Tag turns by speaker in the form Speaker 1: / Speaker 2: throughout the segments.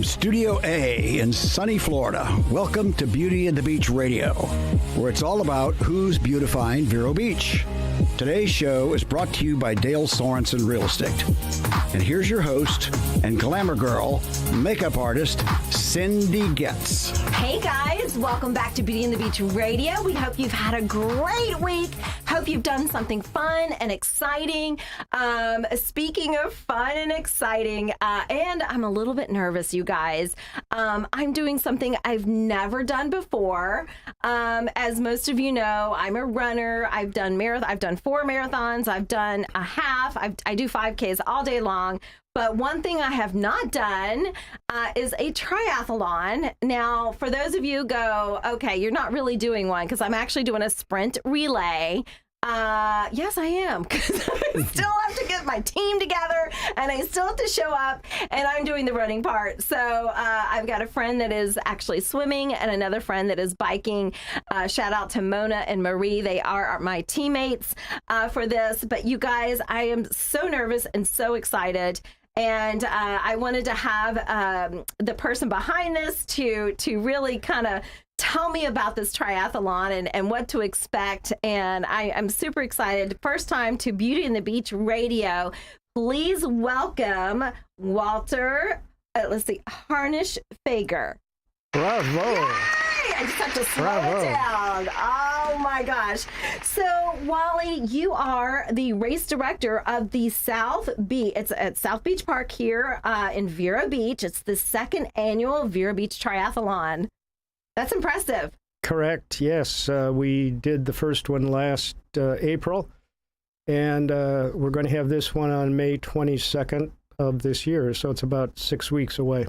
Speaker 1: Studio A in sunny Florida, welcome to Beauty and the Beach Radio, where it's all about who's beautifying Vero Beach. Today's show is brought to you by Dale Sorensen Real Estate. And here's your host and glamour girl, makeup artist, Cindy Getz.
Speaker 2: Hey guys, welcome back to Beauty and the Beach Radio. We hope you've had a great week. Hope you've done something fun and exciting. Speaking of fun and exciting, and I'm a little bit nervous, you guys. I'm doing something I've never done before. As most of you know, I'm a runner. I've done 4 marathons. I've done a half. I do 5Ks all day long. But one thing I have not done is a triathlon. Now, for those of you who go, okay, you're not really doing one, because I'm actually doing a sprint relay. Yes, I am, because I still have to get my team together and I still have to show up, and I'm doing the running part. So I've got a friend that is actually swimming and another friend that is biking. Shout out to Mona and Marie. They are my teammates for this. But you guys, I am so nervous and so excited. And I wanted to have the person behind this to really kind of tell me about this triathlon and what to expect. And I'm super excited. First time to Beauty and the Beach Radio. Please welcome Walter, Harnish Fager.
Speaker 3: Bravo.
Speaker 2: Yay! I just have to slow it down. Oh my gosh. So, Wally, you are the race director of the South Beach. It's at South Beach Park here in Vero Beach. It's the second annual Vero Beach Triathlon. That's impressive.
Speaker 3: Correct. Yes. We did the first one last April, and we're going to have this one on May 22nd of this year. So it's about 6 weeks away.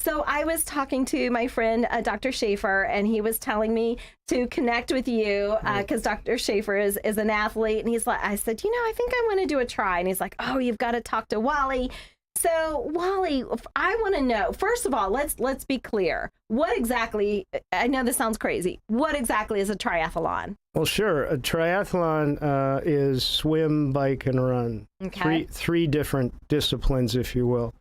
Speaker 2: So I was talking to my friend, Dr. Schaefer, and he was telling me to connect with you because Dr. Schaefer is an athlete. And he's like, I said, I think I want to do a try. And he's like, oh, you've got to talk to Wally. So Wally, I want to know, first of all, let's be clear. What exactly, I know this sounds crazy, what exactly is a triathlon?
Speaker 3: Well, sure. A triathlon is swim, bike, and run.
Speaker 2: Okay.
Speaker 3: Three different disciplines, if you will.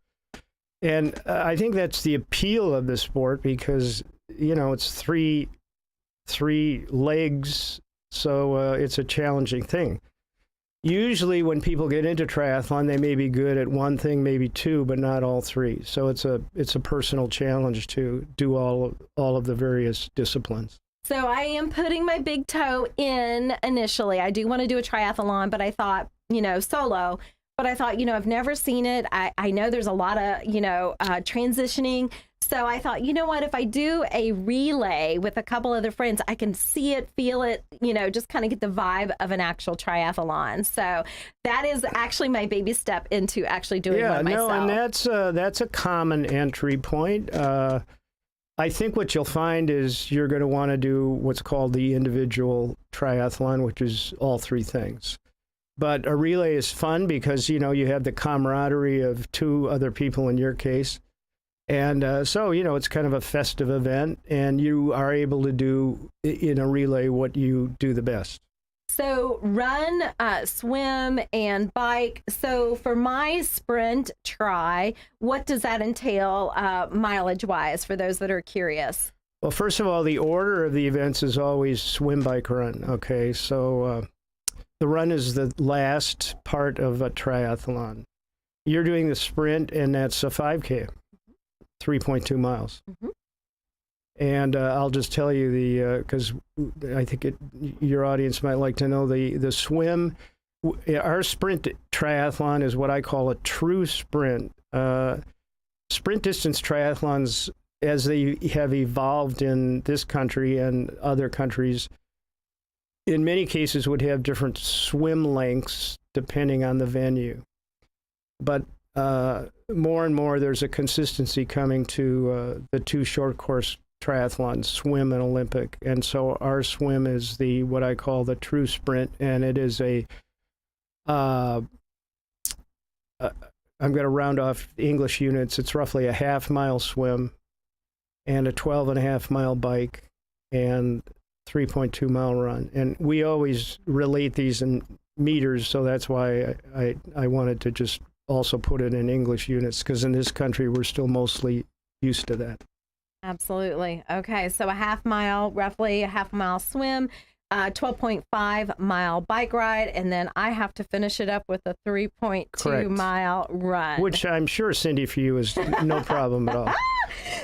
Speaker 3: And I think that's the appeal of the sport because, it's three legs, so it's a challenging thing. Usually when people get into triathlon, they may be good at one thing, maybe two, but not all three. So it's a personal challenge to do all of the various disciplines.
Speaker 2: So I am putting my big toe in initially. I do want to do a triathlon, but I thought, solo. But I thought, I've never seen it. I know there's a lot of, transitioning. So I thought, you know what, if I do a relay with a couple other friends, I can see it, feel it, just kind of get the vibe of an actual triathlon. So that is actually my baby step into actually doing one myself.
Speaker 3: Yeah, no, and that's a common entry point. I think what you'll find is you're going to want to do what's called the individual triathlon, which is all three things. But a relay is fun because, you have the camaraderie of two other people in your case. And so, it's kind of a festive event, and you are able to do in a relay what you do the best.
Speaker 2: So run, swim, and bike. So for my sprint try, what does that entail mileage-wise for those that are curious?
Speaker 3: Well, first of all, the order of the events is always swim, bike, run. Okay, so the run is the last part of a triathlon. You're doing the sprint, and that's a 5K, 3.2 miles. Mm-hmm. And I'll just tell you because I think your audience might like to know the swim. Our sprint triathlon is what I call a true sprint. Sprint distance triathlons, as they have evolved in this country and other countries, in many cases would have different swim lengths depending on the venue. But more and more there's a consistency coming to the two short course triathlons, swim and Olympic. And so our swim is what I call the true sprint, and it is I'm going to round off English units. It's roughly a half-mile swim and a 12.5-mile bike and 3.2-mile run. And we always relate these in meters, so that's why I wanted to just also put it in English units, because in this country we're still mostly used to that.
Speaker 2: Absolutely. Okay, so a half mile, roughly a half mile swim, 12.5 mile bike ride, and then I have to finish it up with a 3.2
Speaker 3: Correct.
Speaker 2: mile run.
Speaker 3: Which I'm sure, Cindy, for you is no problem at all.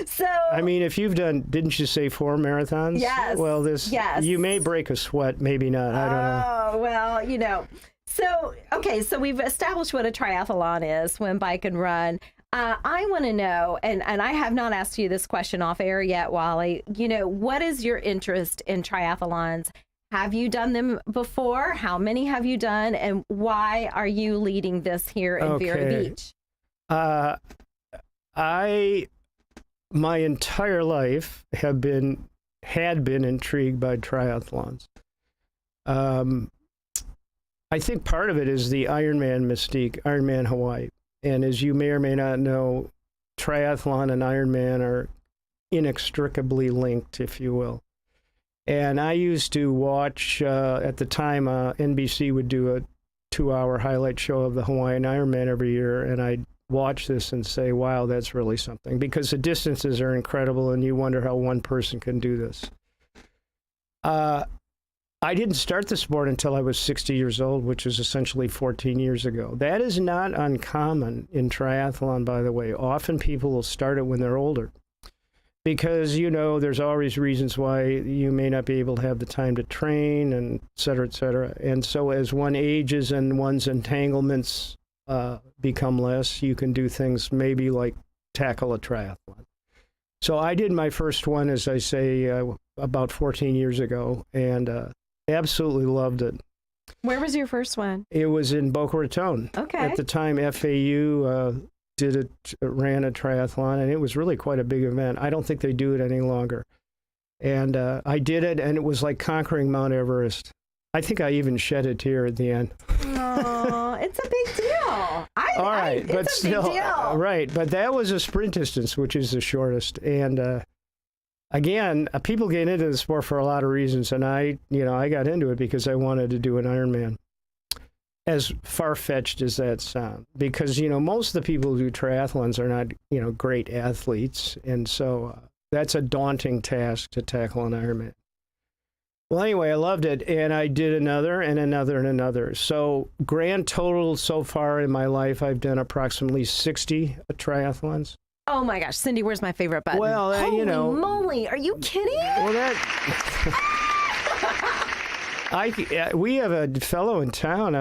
Speaker 2: So
Speaker 3: I mean, if you've done, didn't you say 4 marathons?
Speaker 2: Yes.
Speaker 3: Well,
Speaker 2: Yes.
Speaker 3: you may break a sweat, maybe not. I don't know.
Speaker 2: Oh, well, you know. So, okay, so we've established what a triathlon is, swim, bike, and run. I want to know, and I have not asked you this question off air yet, Wally, you know, what is your interest in triathlons? Have you done them before? How many have you done? And why are you leading this here in Vero Beach?
Speaker 3: My entire life had been intrigued by triathlons. I think part of it is the Ironman mystique, Ironman Hawaii. And as you may or may not know, triathlon and Ironman are inextricably linked, if you will. And I used to watch, at the time, NBC would do a 2-hour highlight show of the Hawaiian Ironman every year, and I'd watch this and say, wow, that's really something. Because the distances are incredible, and you wonder how one person can do this. I didn't start the sport until I was 60 years old, which is essentially 14 years ago. That is not uncommon in triathlon, by the way. Often people will start it when they're older because, you know, there's always reasons why you may not be able to have the time to train and et cetera, et cetera. And so as one ages and one's entanglements become less, you can do things maybe like tackle a triathlon. So I did my first one, as I say, about 14 years ago, and absolutely loved it.
Speaker 2: Where was your first one?
Speaker 3: It was in Boca Raton.
Speaker 2: Okay.
Speaker 3: At the time, FAU ran a triathlon, and it was really quite a big event. I don't think they do it any longer. And I did it, and it was like conquering Mount Everest. I think I even shed a tear at the end.
Speaker 2: Oh, it's a big deal.
Speaker 3: All right, but
Speaker 2: it's a
Speaker 3: still,
Speaker 2: big deal.
Speaker 3: Right, but that was a sprint distance, which is the shortest. And again, people get into the sport for a lot of reasons, and I got into it because I wanted to do an Ironman. As far-fetched as that sounds, because most of the people who do triathlons are not great athletes, and so that's a daunting task to tackle an Ironman. Well, anyway, I loved it, and I did another and another and another. So grand total so far in my life, I've done approximately 60 triathlons.
Speaker 2: Oh my gosh, Cindy, where's my favorite button?
Speaker 3: Well,
Speaker 2: holy moly, are you kidding?
Speaker 3: Well, we have a fellow in town.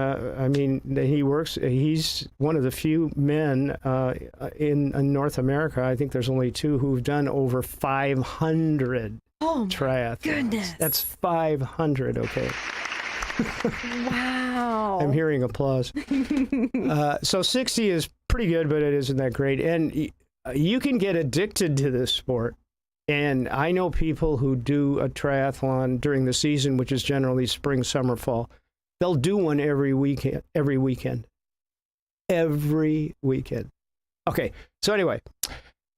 Speaker 3: He's one of the few men in North America. I think there's only 2 who've done over 500 triathlons.
Speaker 2: Goodness.
Speaker 3: That's 500, okay.
Speaker 2: Wow.
Speaker 3: I'm hearing applause. So 60 is pretty good, but it isn't that great. And you can get addicted to this sport. And I know people who do a triathlon during the season, which is generally spring, summer, fall. They'll do one every weekend. Okay, so anyway.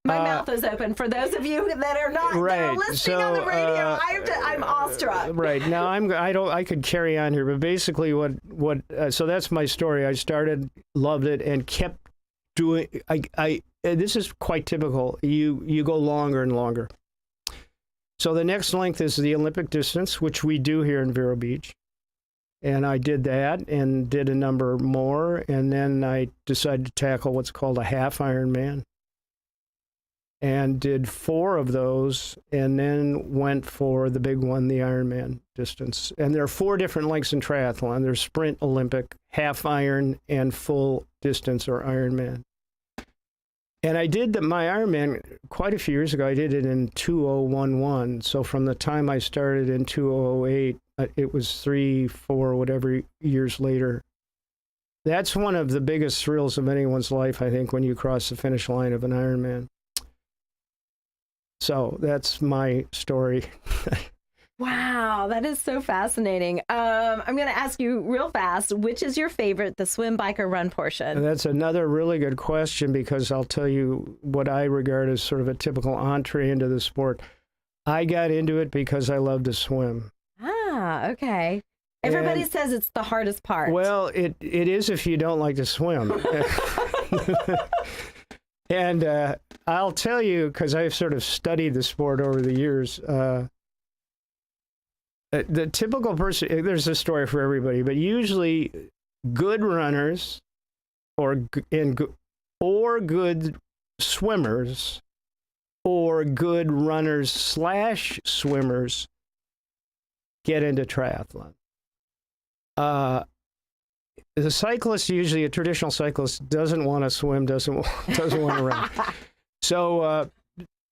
Speaker 2: My mouth is open. For those of you that are not listening on the radio, I'm awestruck.
Speaker 3: Right, now I could carry on here, but basically so that's my story. I started, loved it, and kept doing, this is quite typical. You go longer and longer. So the next length is the Olympic distance, which we do here in Vero Beach. And I did that and did a number more. And then I decided to tackle what's called a half Ironman. And did 4 of those, and then went for the big one, the Ironman distance. And there are 4 different lengths in triathlon. There's sprint, Olympic, half Iron, and full distance or Ironman. And I did my Ironman quite a few years ago. I did it in 2011. So from the time I started in 2008, it was 3, 4, whatever years later. That's one of the biggest thrills of anyone's life, I think, when you cross the finish line of an Ironman. So that's my story.
Speaker 2: Wow, that is so fascinating. I'm going to ask you real fast, which is your favorite, the swim, bike, or run portion?
Speaker 3: And that's another really good question, because I'll tell you what I regard as sort of a typical entree into the sport. I got into it because I love to swim.
Speaker 2: Ah, okay. Everybody says it's the hardest part.
Speaker 3: Well, it is if you don't like to swim. And I'll tell you, because I've sort of studied the sport over the years, the typical person, there's a story for everybody, but usually good runners or good swimmers or good runners / swimmers get into triathlon. The cyclist, usually a traditional cyclist, doesn't want to swim, doesn't want to run. So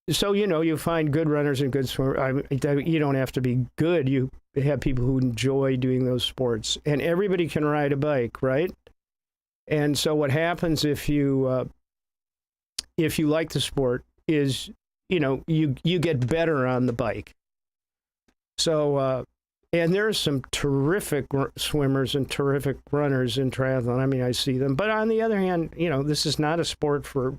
Speaker 3: you find good runners and good swimmers. You don't have to be good. You have people who enjoy doing those sports, and everybody can ride a bike, right? And so what happens if you like the sport is, you get better on the bike. So, and there's some terrific swimmers and terrific runners in triathlon. I mean, I see them. But on the other hand, this is not a sport for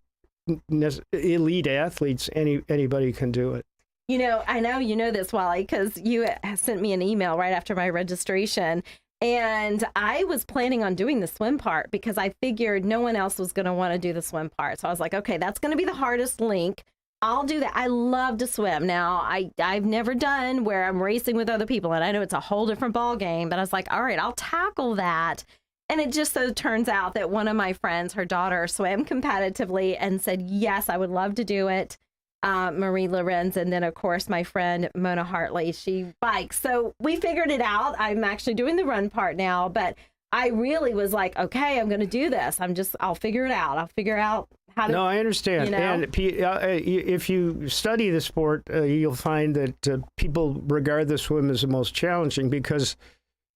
Speaker 3: elite athletes. Anybody can do it.
Speaker 2: I know you know this, Wally, because you sent me an email right after my registration. And I was planning on doing the swim part because I figured no one else was going to want to do the swim part. So I was like, okay, that's going to be the hardest link. I'll do that. I love to swim. Now, I've never done where I'm racing with other people, and I know it's a whole different ball game, but I was like, all right, I'll tackle that. And it just so turns out that one of my friends, her daughter, swam competitively and said, yes, I would love to do it. Marie Lorenz, and then, of course, my friend Mona Hartley, she bikes. So we figured it out. I'm actually doing the run part now, but I really was like, okay, I'm going to do this. I'll figure it out. I'll figure out how to. No,
Speaker 3: I understand. And if you study the sport, you'll find that people regard the swim as the most challenging because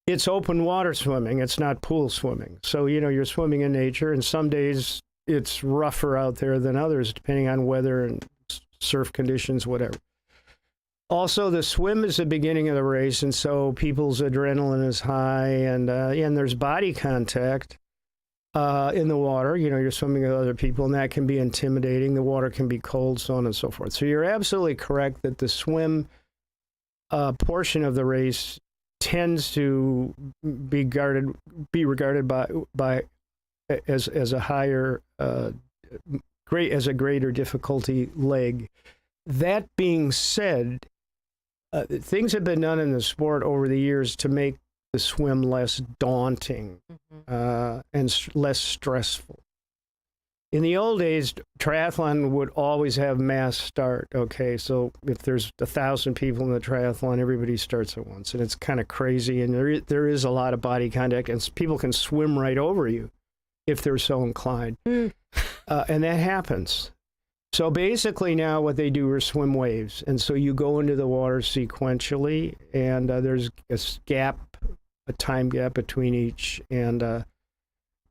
Speaker 3: it's open water swimming. It's not pool swimming. So, you're swimming in nature, and some days it's rougher out there than others, depending on weather and surf conditions, whatever. Also, the swim is the beginning of the race, and so people's adrenaline is high, and there's body contact in the water. You're swimming with other people, and that can be intimidating. The water can be cold, so on and so forth. So you're absolutely correct that the swim portion of the race tends to be regarded by as a higher as a greater difficulty leg. That being said, things have been done in the sport over the years to make the swim less daunting and less stressful. In the old days, triathlon would always have mass start. Okay, so if there's 1,000 people in the triathlon, everybody starts at once, and it's kind of crazy. And there is a lot of body contact, and people can swim right over you if they're so inclined. And that happens. So basically now what they do are swim waves. And so you go into the water sequentially, and there's a time gap between each, and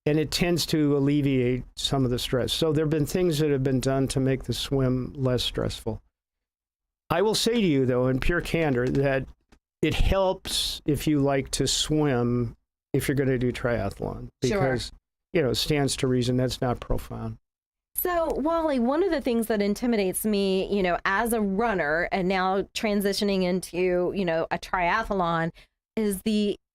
Speaker 3: it tends to alleviate some of the stress. So there have been things that have been done to make the swim less stressful. I will say to you, though, in pure candor, that it helps if you like to swim if you're going to do triathlon. Because, it stands to reason that's not profound.
Speaker 2: So, Wally, one of the things that intimidates me, as a runner and now transitioning into, a triathlon is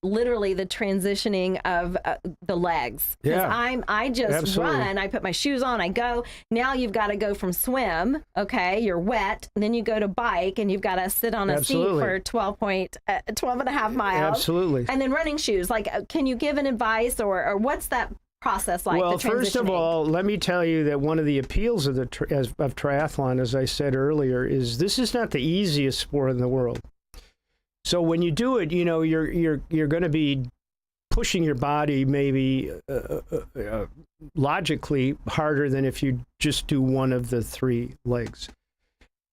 Speaker 2: literally the transitioning of the legs.
Speaker 3: Yeah.
Speaker 2: I just
Speaker 3: Absolutely.
Speaker 2: run, I put my shoes on, I go. Now you've got to go from swim, okay, you're wet, and then you go to bike, and you've got to sit on a
Speaker 3: Absolutely.
Speaker 2: seat for 12 and a half miles.
Speaker 3: Absolutely.
Speaker 2: And then running shoes. Like, can you give an advice or what's that process like?
Speaker 3: Well, first of all, let me tell you that one of the appeals of triathlon, as I said earlier, is this is not the easiest sport in the world. So when you do it, you're going to be pushing your body maybe logically harder than if you just do one of the three legs.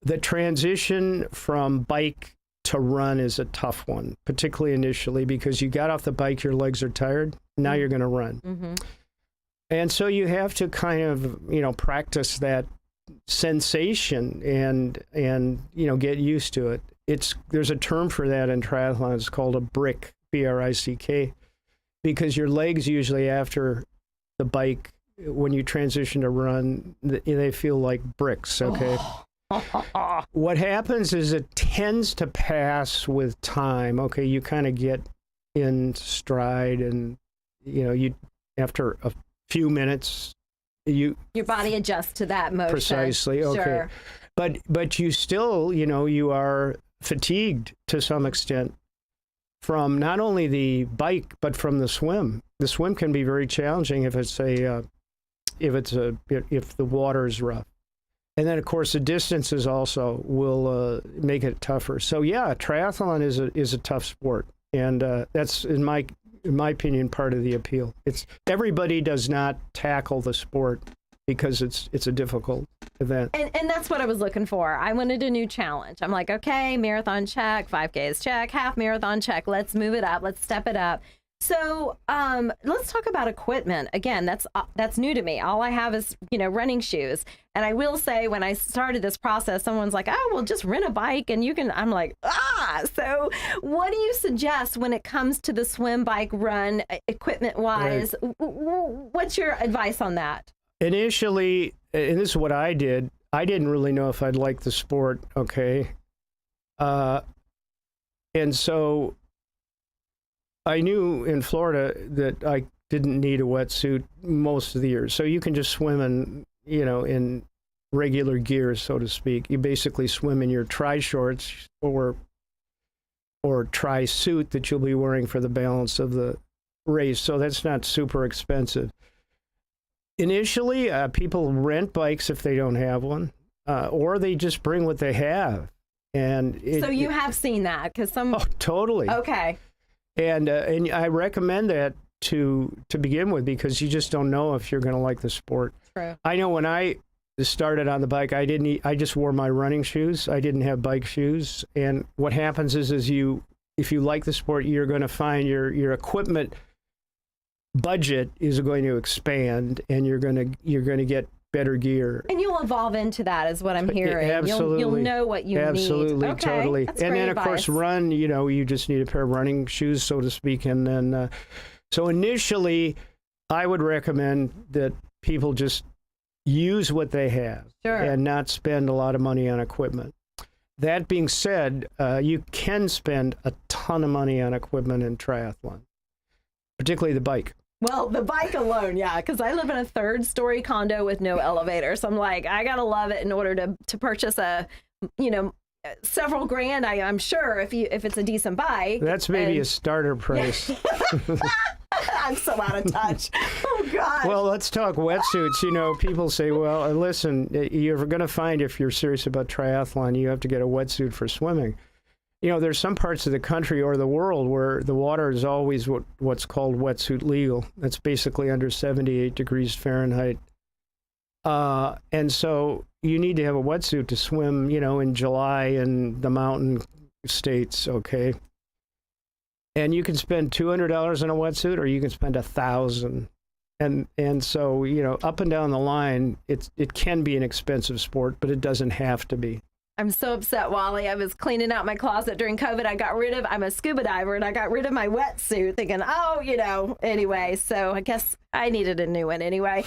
Speaker 3: The transition from bike to run is a tough one, particularly initially, because you got off the bike, your legs are tired. Now you're going to run. Mm-hmm. And so you have to kind of, practice that sensation and get used to it. There's a term for that in triathlon. It's called a brick, B-R-I-C-K, because your legs usually after the bike, when you transition to run, they feel like bricks, okay? What happens is it tends to pass with time, okay? You kind of get in stride, and, you after a few minutes, your
Speaker 2: body adjusts to that motion.
Speaker 3: Precisely. Okay.
Speaker 2: Sure.
Speaker 3: But you still, you are fatigued to some extent from not only the bike but from the swim. The swim can be very challenging if the water is rough. And then, of course, the distances also will make it tougher. So, yeah, triathlon is a tough sport, and that's, in my opinion, part of the appeal. It's everybody does not tackle the sport because it's a difficult event.
Speaker 2: And that's what I was looking for. I wanted a new challenge. I'm like, okay, marathon check, 5Ks check, half marathon check. Let's move it up. Let's step it up. So let's talk about equipment. Again, that's new to me. All I have is, running shoes. And I will say, when I started this process, someone's like, oh, well, just rent a bike and you can, I'm like, So what do you suggest when it comes to the swim, bike, run, equipment-wise? Right. What's your advice on that?
Speaker 3: Initially, and this is what I did, I didn't really know if I'd like the sport, okay? And so I knew in Florida that I didn't need a wetsuit most of the year. So you can just swim in regular gear, so to speak. You basically swim in your tri-shorts or tri-suit that you'll be wearing for the balance of the race. So that's not super expensive. Initially, people rent bikes if they don't have one, or they just bring what they have. And
Speaker 2: so you have seen that because some.
Speaker 3: Oh, totally.
Speaker 2: Okay.
Speaker 3: And I recommend that to begin with, because you just don't know if you're going to like the sport.
Speaker 2: True.
Speaker 3: I know when I started on the bike, I just wore my running shoes. I didn't have bike shoes. And what happens is if you like the sport, you're going to find your equipment budget is going to expand, and you're going to get better gear.
Speaker 2: And you'll evolve into that, is what I'm hearing.
Speaker 3: Absolutely.
Speaker 2: You'll know what you need.
Speaker 3: Absolutely,
Speaker 2: okay.
Speaker 3: totally.
Speaker 2: That's
Speaker 3: and
Speaker 2: great
Speaker 3: then,
Speaker 2: advice.
Speaker 3: of course, run, you just need a pair of running shoes, so to speak. And then, so initially, I would recommend that people just use what they have.
Speaker 2: Sure.
Speaker 3: And not spend a lot of money on equipment. That being said, you can spend a ton of money on equipment in triathlon, particularly the bike.
Speaker 2: Well, the bike alone, yeah, because I live in a 3rd-story condo with no elevator. So I'm like, I got to love it in order to purchase several grand, I'm sure, if it's a decent bike.
Speaker 3: That's maybe a starter price.
Speaker 2: I'm so out of touch. Oh, God.
Speaker 3: Well, let's talk wetsuits. People say, well, listen, you're going to find, if you're serious about triathlon, you have to get a wetsuit for swimming. There's some parts of the country or the world where the water is always what's called wetsuit legal. That's basically under 78 degrees Fahrenheit. And so you need to have a wetsuit to swim, in July in the mountain states, okay? And you can spend $200 on a wetsuit, or you can spend $1,000. And so, up and down the line, it can be an expensive sport, but it doesn't have to be.
Speaker 2: I'm so upset, Wally. I was cleaning out my closet during COVID. I'm a scuba diver, and I got rid of my wetsuit thinking, anyway. So I guess I needed a new one anyway.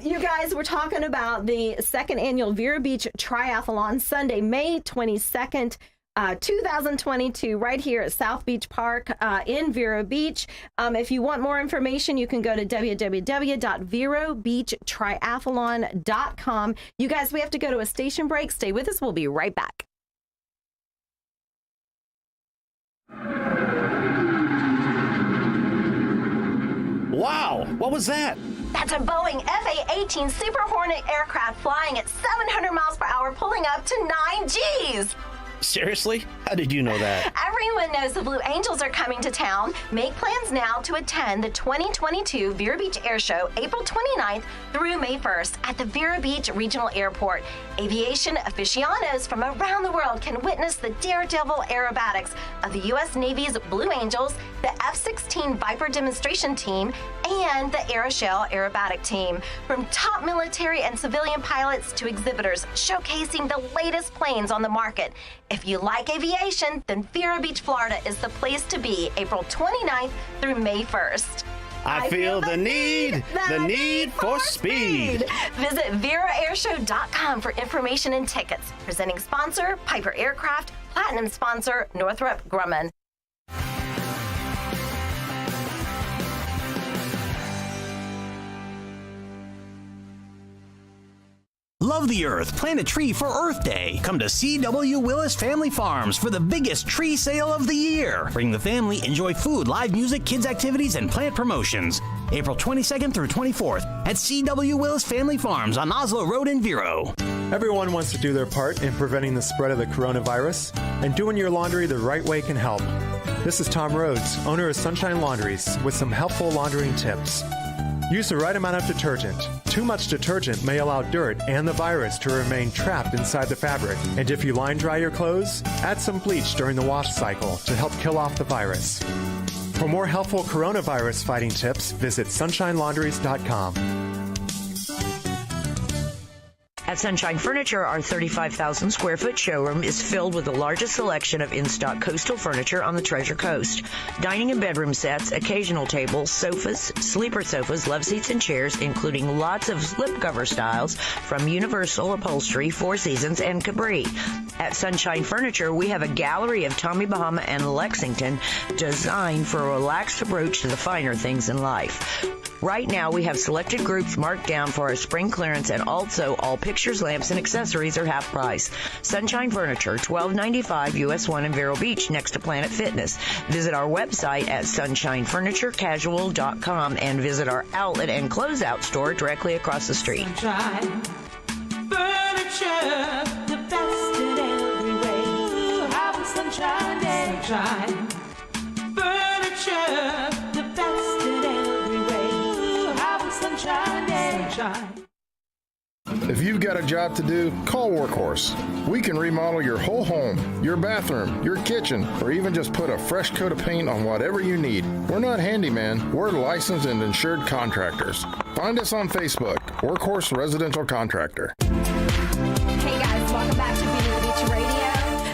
Speaker 2: You guys, we're talking about the 2nd annual Vero Beach Triathlon, Sunday, May 22nd. 2022, right here at South Beach Park in Vero Beach. If you want more information, you can go to www.verobeachtriathlon.com. You guys, we have to go to a station break. Stay with us. We'll be right back.
Speaker 4: Wow, what was that?
Speaker 2: That's a Boeing FA-18 Super Hornet aircraft flying at 700 miles per hour, pulling up to 9 Gs.
Speaker 4: Seriously? How did you know that?
Speaker 2: Everyone knows the Blue Angels are coming to town. Make plans now to attend the 2022 Vero Beach Air Show, April 29th through May 1st at the Vero Beach Regional Airport. Aviation aficionados from around the world can witness the daredevil aerobatics of the U.S. Navy's Blue Angels, the F-16 Viper demonstration team, and the Aeroshell aerobatic team. From top military and civilian pilots to exhibitors showcasing the latest planes on the market. If you like aviation, then Vero Beach, Florida is the place to be, April 29th through May 1st.
Speaker 4: I feel the need for speed.
Speaker 2: Visit VeroAirshow.com for information and tickets. Presenting sponsor, Piper Aircraft. Platinum sponsor, Northrop Grumman.
Speaker 5: love the earth, plant a tree for Earth Day. Come to C.W. Willis Family Farms for the biggest tree sale of the year. Bring the family, enjoy food, live music, kids activities, and plant promotions. April 22nd through 24th at C.W. Willis Family Farms on Oslo Road in Vero.
Speaker 6: Everyone wants to do their part in preventing the spread of the coronavirus, and doing your laundry the right way can help. This is Tom Rhodes, owner of Sunshine Laundries, with some helpful laundering tips. Use the right amount of detergent. Too much detergent may allow dirt and the virus to remain trapped inside the fabric. And if you line dry your clothes, add some bleach during the wash cycle to help kill off the virus. For more helpful coronavirus fighting tips, visit sunshinelaundries.com.
Speaker 7: At Sunshine Furniture, our 35,000 square foot showroom is filled with the largest selection of in-stock coastal furniture on the Treasure Coast. Dining and bedroom sets, occasional tables, sofas, sleeper sofas, love seats, and chairs, including lots of slipcover styles from Universal Upholstery, Four Seasons, and Capri. At Sunshine Furniture, we have a gallery of Tommy Bahama and Lexington designed for a relaxed approach to the finer things in life. Right now, we have selected groups marked down for our spring clearance, and also all pictures, lamps, and accessories are half price. Sunshine Furniture, $12.95 US 1 in Vero Beach, next to Planet Fitness. Visit our website at sunshinefurniturecasual.com and visit our outlet and closeout store directly across the street.
Speaker 8: Sunshine Furniture, the best in every way. Have a sunshine day. Sunshine Furniture, the best in every way. Have a sunshine day. Sunshine.
Speaker 9: If you've got a job to do, call Workhorse. We can remodel your whole home, your bathroom, your kitchen, or even just put a fresh coat of paint on whatever you need. We're not handyman, we're licensed and insured contractors. Find us on Facebook, Workhorse Residential Contractor.
Speaker 2: Hey guys, welcome back to Beauty and the Beach Radio.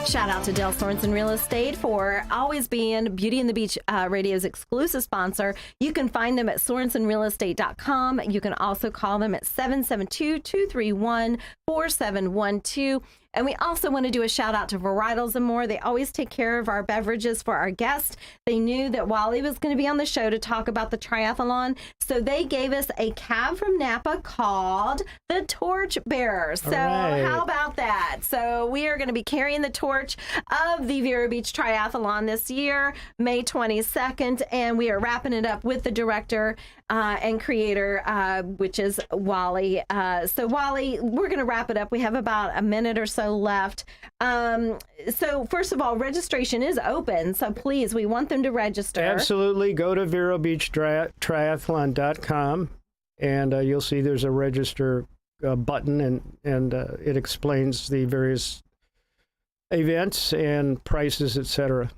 Speaker 2: Shout out to Dale Sorensen Real Estate for always being Beauty and the Beach Radio's exclusive sponsor. You can find them at sorensenrealestate.com. You can also call them at 772-231-4712. And we also want to do a shout out to Varietals and More. They always take care of our beverages for our guests. They knew that Wally was going to be on the show to talk about the triathlon, so they gave us a cab from Napa called the Torch Bearer. So how about that? So we are going to be carrying the torch of the Vero Beach Triathlon this year, May 22nd, and we are wrapping it up with the director and creator, which is Wally. So Wally, we're going to wrap it up. We have about a minute or so left. So first of all, registration is open. So please, we want them to register.
Speaker 3: Absolutely. Go to verobeachtriathlon.com and you'll see there's a register button and it explains the various events and prices, etc.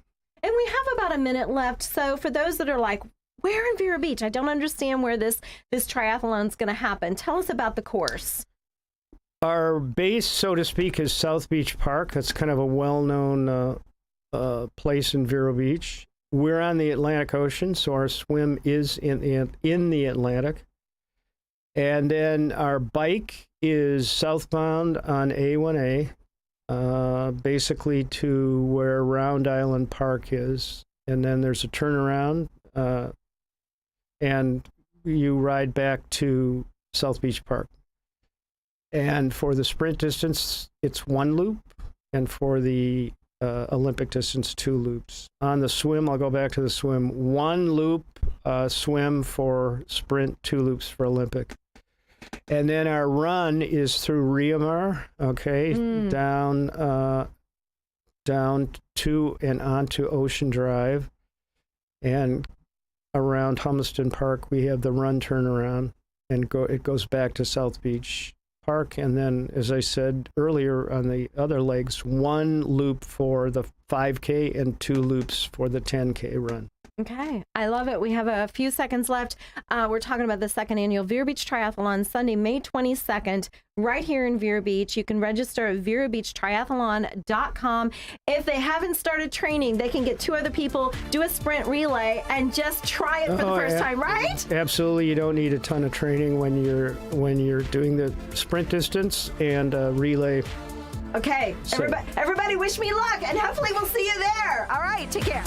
Speaker 2: And we have about a minute left. So for those that are like, where in Vero Beach? I don't understand where this triathlon is going to happen. Tell us about the course.
Speaker 3: Our base, so to speak, is South Beach Park. That's kind of a well-known place in Vero Beach. We're on the Atlantic Ocean, so our swim is in the Atlantic. And then our bike is southbound on A1A, basically to where Round Island Park is. And then there's a turnaround, and you ride back to South Beach Park. And for the sprint distance, it's one loop, and for the Olympic distance, two loops. On the swim, I'll go back to the swim. One loop swim for sprint, two loops for Olympic. And then our run is through Riamar, down to and onto Ocean Drive. And around Humiston Park, we have the run turnaround, and it goes back to South Beach Park. And then, as I said earlier, on the other legs, one loop for the 5K and two loops for the 10K run.
Speaker 2: Okay, I love it. We have a few seconds left. We're talking about the second annual Vero Beach Triathlon, Sunday, May 22nd, right here in Vero Beach. You can register at verobeachtriathlon.com. If they haven't started training, they can get two other people, do a sprint relay, and just try it for the first time, right?
Speaker 3: Absolutely. You don't need a ton of training when you're doing the sprint distance and relay.
Speaker 2: Okay, so everybody wish me luck, and hopefully we'll see you there. All right, take care.